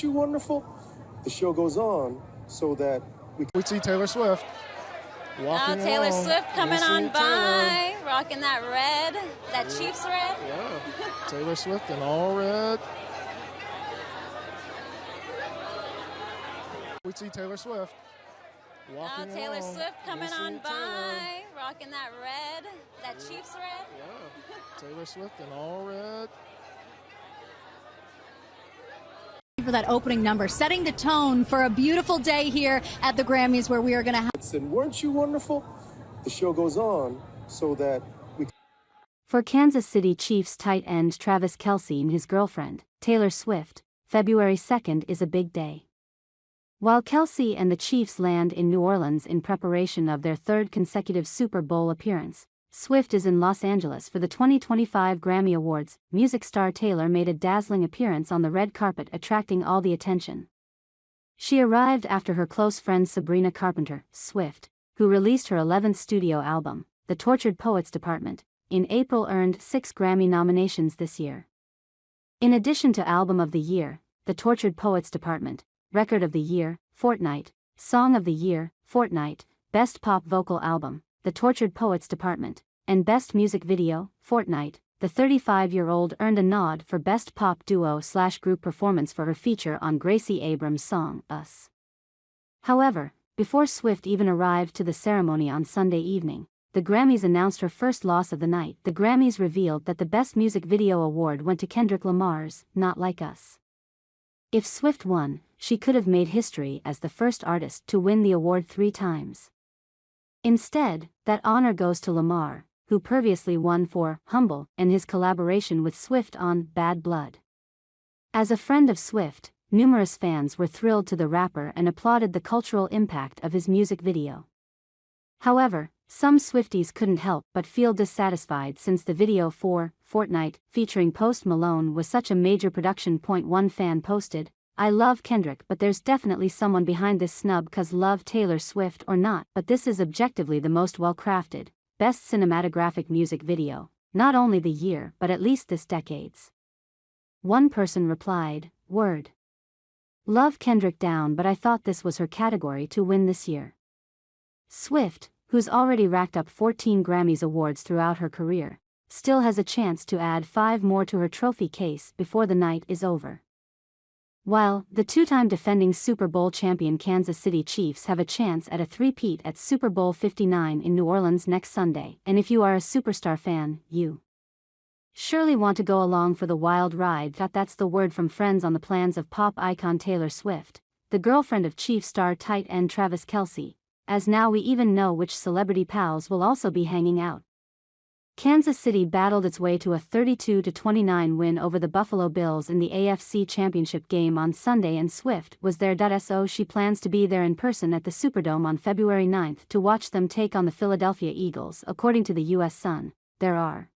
You wonderful? The show goes on so that we see Taylor Swift walking Taylor along. Swift coming on by, Taylor. rocking that red, that Chiefs red. Yeah, Taylor Swift in all red. We see Taylor Swift walking Taylor along. Swift coming on by, Taylor. rocking that red, that Chiefs red. Yeah, Taylor Swift in all red. For that opening number, setting the tone for a beautiful day here at the Grammys, where we are going to have. And weren't you wonderful? The show goes on so that we. For Kansas City Chiefs tight end Travis Kelce and his girlfriend, Taylor Swift, February 2nd is a big day. While Kelce and the Chiefs land in New Orleans in preparation of their third consecutive Super Bowl appearance, Swift is in Los Angeles for the 2025 Grammy Awards. Music star Taylor made a dazzling appearance on the red carpet, attracting all the attention. She arrived after her close friend Sabrina Carpenter, Swift, who released her 11th studio album, The Tortured Poets Department, in April, earned 6 Grammy nominations this year. In addition to Album of the Year, The Tortured Poets Department, Record of the Year, Fortnight, Song of the Year, Fortnight, Best Pop Vocal Album, The Tortured Poets Department, and Best Music Video, Fortnight, the 35-year-old earned a nod for Best Pop Duo/Group Performance for her feature on Gracie Abrams' song, Us. However, before Swift even arrived to the ceremony on Sunday evening, the Grammys announced her first loss of the night. The Grammys revealed that the Best Music Video award went to Kendrick Lamar's Not Like Us. If Swift won, she could have made history as the first artist to win the award 3 times. Instead, that honor goes to Lamar, who previously won for Humble and his collaboration with Swift on Bad Blood. As a friend of Swift, numerous fans were thrilled to the rapper and applauded the cultural impact of his music video. However, some Swifties couldn't help but feel dissatisfied since the video for Fortnight, featuring Post Malone, was such a major production. One fan posted, "I love Kendrick, but there's definitely someone behind this snub, 'cause love Taylor Swift or not, but this is objectively the most well-crafted, best cinematographic music video, not only the year but at least this decade's." One person replied, "Word. Love Kendrick down, but I thought this was her category to win this year." Swift, who's already racked up 14 Grammys awards throughout her career, still has a chance to add 5 more to her trophy case before the night is over. While the 2-time defending Super Bowl champion Kansas City Chiefs have a chance at a three-peat at Super Bowl 59 in New Orleans next Sunday, and if you are a superstar fan, you surely want to go along for the wild ride. That's the word from friends on the plans of pop icon Taylor Swift, the girlfriend of Chiefs star tight end Travis Kelce, as now we even know which celebrity pals will also be hanging out. Kansas City battled its way to a 32-29 win over the Buffalo Bills in the AFC Championship game on Sunday, and Swift was there. So she plans to be there in person at the Superdome on February 9th to watch them take on the Philadelphia Eagles. According to the U.S. Sun, there are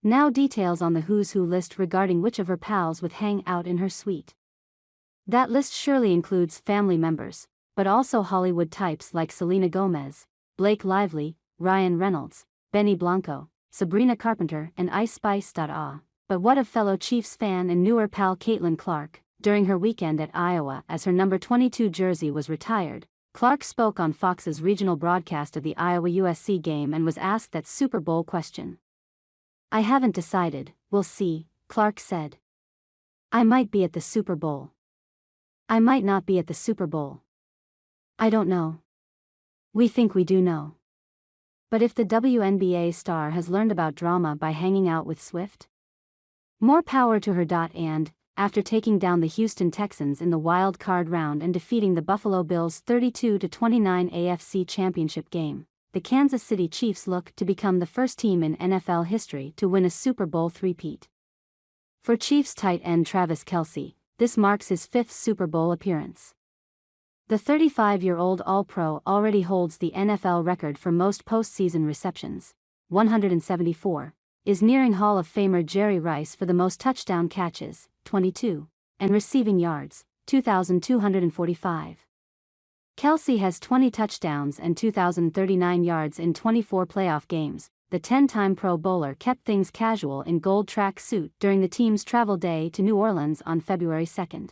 now details on the who's who list regarding which of her pals would hang out in her suite. That list surely includes family members, but also Hollywood types like Selena Gomez, Blake Lively, Ryan Reynolds, Benny Blanco, Sabrina Carpenter, and Ice Spice. But what of fellow Chiefs fan and newer pal Caitlin Clark? During her weekend at Iowa as her number 22 jersey was retired, Clark spoke on Fox's regional broadcast of the Iowa-USC game and was asked that Super Bowl question. "I haven't decided, we'll see," Clark said. "I might be at the Super Bowl. I might not be at the Super Bowl. I don't know. We think we do know. But if the WNBA star has learned about drama by hanging out with Swift, more power to her. And, after taking down the Houston Texans in the wild card round and defeating the Buffalo Bills 32-29 AFC Championship game, the Kansas City Chiefs look to become the first team in NFL history to win a Super Bowl three-peat. For Chiefs tight end Travis Kelce, this marks his 5th Super Bowl appearance. The 35-year-old All-Pro already holds the NFL record for most postseason receptions, 174, is nearing Hall of Famer Jerry Rice for the most touchdown catches, 22, and receiving yards, 2,245. Kelce has 20 touchdowns and 2,039 yards in 24 playoff games. The 10-time Pro Bowler kept things casual in gold track suit during the team's travel day to New Orleans on February 2nd.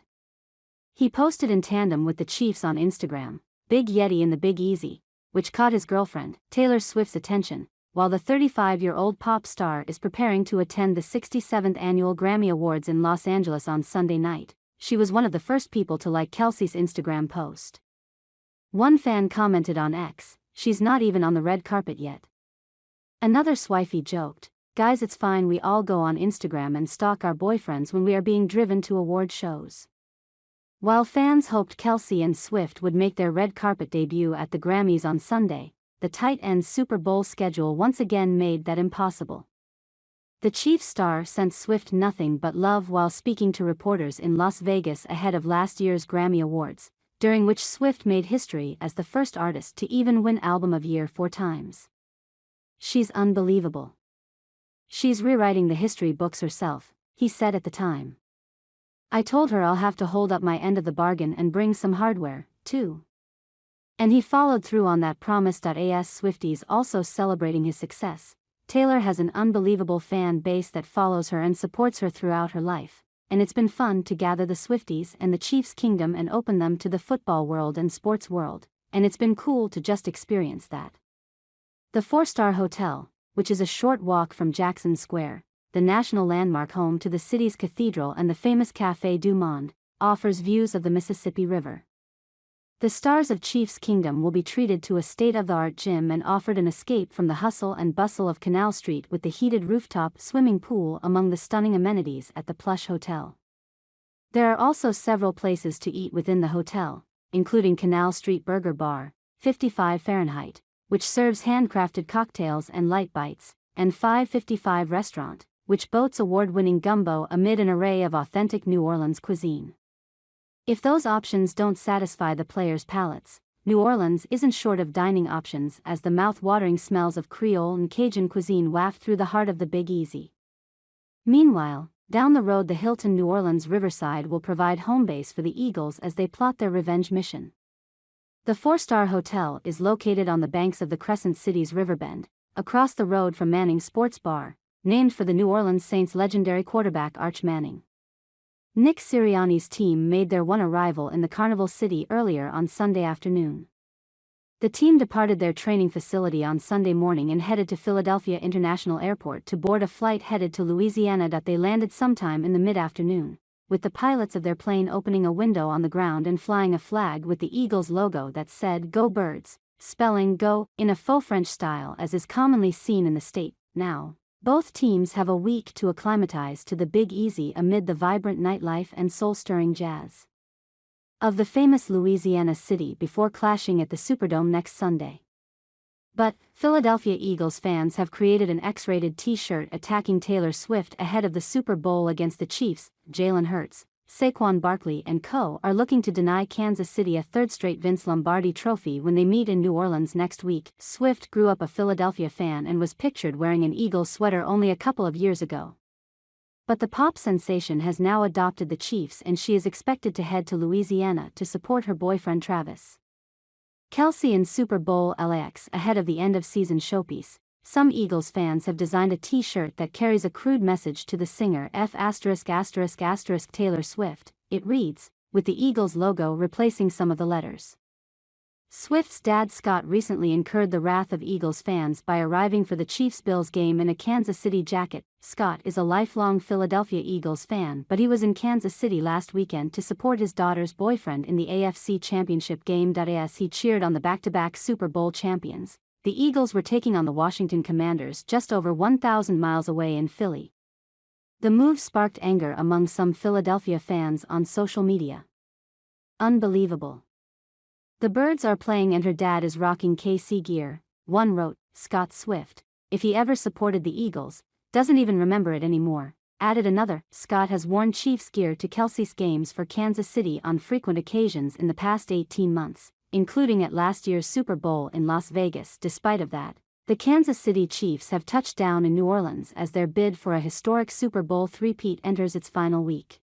He posted in tandem with the Chiefs on Instagram, "Big Yeti in the Big Easy," which caught his girlfriend, Taylor Swift's attention, while the 35-year-old pop star is preparing to attend the 67th Annual Grammy Awards in Los Angeles on Sunday night. She was one of the first people to like Kelce's Instagram post. One fan commented on X, "She's not even on the red carpet yet." Another swifey joked, "Guys, it's fine, we all go on Instagram and stalk our boyfriends when we are being driven to award shows." While fans hoped Kelce and Swift would make their red carpet debut at the Grammys on Sunday, the tight-end Super Bowl schedule once again made that impossible. The Chiefs star sent Swift nothing but love while speaking to reporters in Las Vegas ahead of last year's Grammy Awards, during which Swift made history as the first artist to even win Album of Year 4 times. "She's unbelievable. She's rewriting the history books herself," he said at the time. "I told her I'll have to hold up my end of the bargain and bring some hardware, too." And he followed through on that promise. As Swifties also celebrating his success, Taylor has an unbelievable fan base that follows her and supports her throughout her life, and it's been fun to gather the Swifties and the Chiefs kingdom and open them to the football world and sports world, and it's been cool to just experience that. The four-star hotel, which is a short walk from Jackson Square, the national landmark home to the city's cathedral and the famous Café du Monde, offers views of the Mississippi River. The stars of Chiefs Kingdom will be treated to a state-of-the-art gym and offered an escape from the hustle and bustle of Canal Street with the heated rooftop swimming pool among the stunning amenities at the plush hotel. There are also several places to eat within the hotel, including Canal Street Burger Bar, 55 Fahrenheit, which serves handcrafted cocktails and light bites, and 555 Restaurant, which boasts award-winning gumbo amid an array of authentic New Orleans cuisine. If those options don't satisfy the players' palates, New Orleans isn't short of dining options as the mouth-watering smells of Creole and Cajun cuisine waft through the heart of the Big Easy. Meanwhile, down the road the Hilton New Orleans Riverside will provide home base for the Eagles as they plot their revenge mission. The four-star hotel is located on the banks of the Crescent City's Riverbend, across the road from Manning Sports Bar, named for the New Orleans Saints legendary quarterback Arch Manning. Nick Sirianni's team made their one arrival in the Carnival City earlier on Sunday afternoon. The team departed their training facility on Sunday morning and headed to Philadelphia International Airport to board a flight headed to Louisiana. They landed sometime in the mid-afternoon, with the pilots of their plane opening a window on the ground and flying a flag with the Eagles logo that said "Go Birds," spelling "Go" in a faux French style as is commonly seen in the state. Now, both teams have a week to acclimatize to the Big Easy amid the vibrant nightlife and soul-stirring jazz of the famous Louisiana city before clashing at the Superdome next Sunday. But, Philadelphia Eagles fans have created an X-rated t-shirt attacking Taylor Swift ahead of the Super Bowl against the Chiefs. Jalen Hurts, Saquon Barkley and co. are looking to deny Kansas City a third straight Vince Lombardi trophy when they meet in New Orleans next week. Swift grew up a Philadelphia fan and was pictured wearing an Eagles sweater only a couple of years ago. But the pop sensation has now adopted the Chiefs and she is expected to head to Louisiana to support her boyfriend Travis Kelce in Super Bowl LAX ahead of the end-of-season showpiece. Some Eagles fans have designed a t-shirt that carries a crude message to the singer Taylor Swift. It reads, with the Eagles logo replacing some of the letters. Swift's dad Scott recently incurred the wrath of Eagles fans by arriving for the Chiefs-Bills game in a Kansas City jacket. Scott is a lifelong Philadelphia Eagles fan, but he was in Kansas City last weekend to support his daughter's boyfriend in the AFC Championship game. As he cheered on the back-to-back Super Bowl champions, the Eagles were taking on the Washington Commanders just over 1,000 miles away in Philly. The move sparked anger among some Philadelphia fans on social media. Unbelievable. The birds are playing and her dad is rocking KC gear, one wrote. Scott Swift, if he ever supported the Eagles, doesn't even remember it anymore, added another. Scott has worn Chiefs gear to Kelce's games for Kansas City on frequent occasions in the past 18 months, including at last year's Super Bowl in Las Vegas. Despite of that, the Kansas City Chiefs have touched down in New Orleans as their bid for a historic Super Bowl three-peat enters its final week.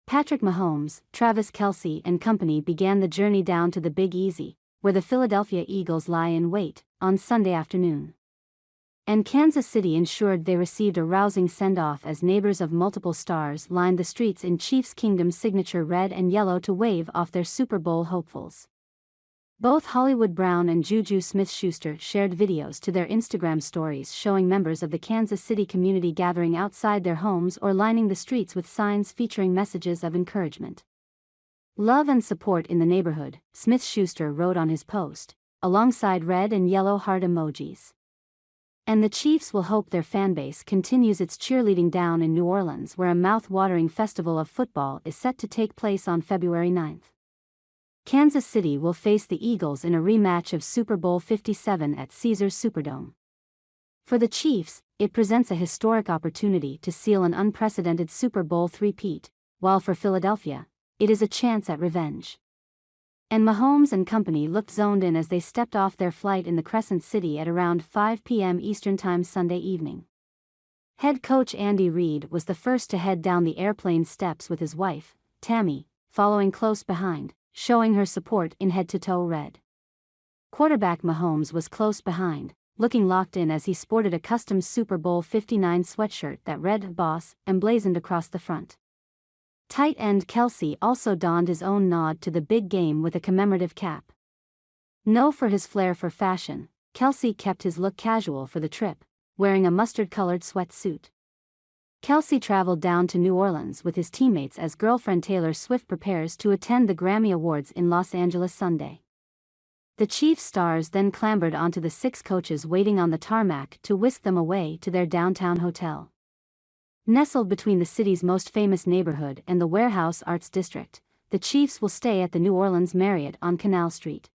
Patrick Mahomes, Travis Kelce and company began the journey down to the Big Easy, where the Philadelphia Eagles lie in wait, on Sunday afternoon. And Kansas City ensured they received a rousing send-off as neighbors of multiple stars lined the streets in Chiefs Kingdom's signature red and yellow to wave off their Super Bowl hopefuls. Both Hollywood Brown and Juju Smith-Schuster shared videos to their Instagram stories showing members of the Kansas City community gathering outside their homes or lining the streets with signs featuring messages of encouragement. "Love and support in the neighborhood," Smith-Schuster wrote on his post, alongside red and yellow heart emojis. And the Chiefs will hope their fanbase continues its cheerleading down in New Orleans, where a mouth-watering festival of football is set to take place on February 9th. Kansas City will face the Eagles in a rematch of Super Bowl 57 at Caesars Superdome. For the Chiefs, it presents a historic opportunity to seal an unprecedented Super Bowl three-peat, while for Philadelphia, it is a chance at revenge. And Mahomes and company looked zoned in as they stepped off their flight in the Crescent City at around 5 p.m. Eastern Time Sunday evening. Head coach Andy Reid was the first to head down the airplane steps with his wife, Tammy, following close behind, showing her support in head-to-toe red. Quarterback Mahomes was close behind, looking locked in as he sported a custom Super Bowl 59 sweatshirt that read "Boss" emblazoned across the front. Tight end Kelce also donned his own nod to the big game with a commemorative cap. Known for his flair for fashion, Kelce kept his look casual for the trip, wearing a mustard-colored sweatsuit. Kelce traveled down to New Orleans with his teammates as girlfriend Taylor Swift prepares to attend the Grammy Awards in Los Angeles Sunday. The Chiefs stars then clambered onto the 6 coaches waiting on the tarmac to whisk them away to their downtown hotel. Nestled between the city's most famous neighborhood and the Warehouse Arts District, the Chiefs will stay at the New Orleans Marriott on Canal Street.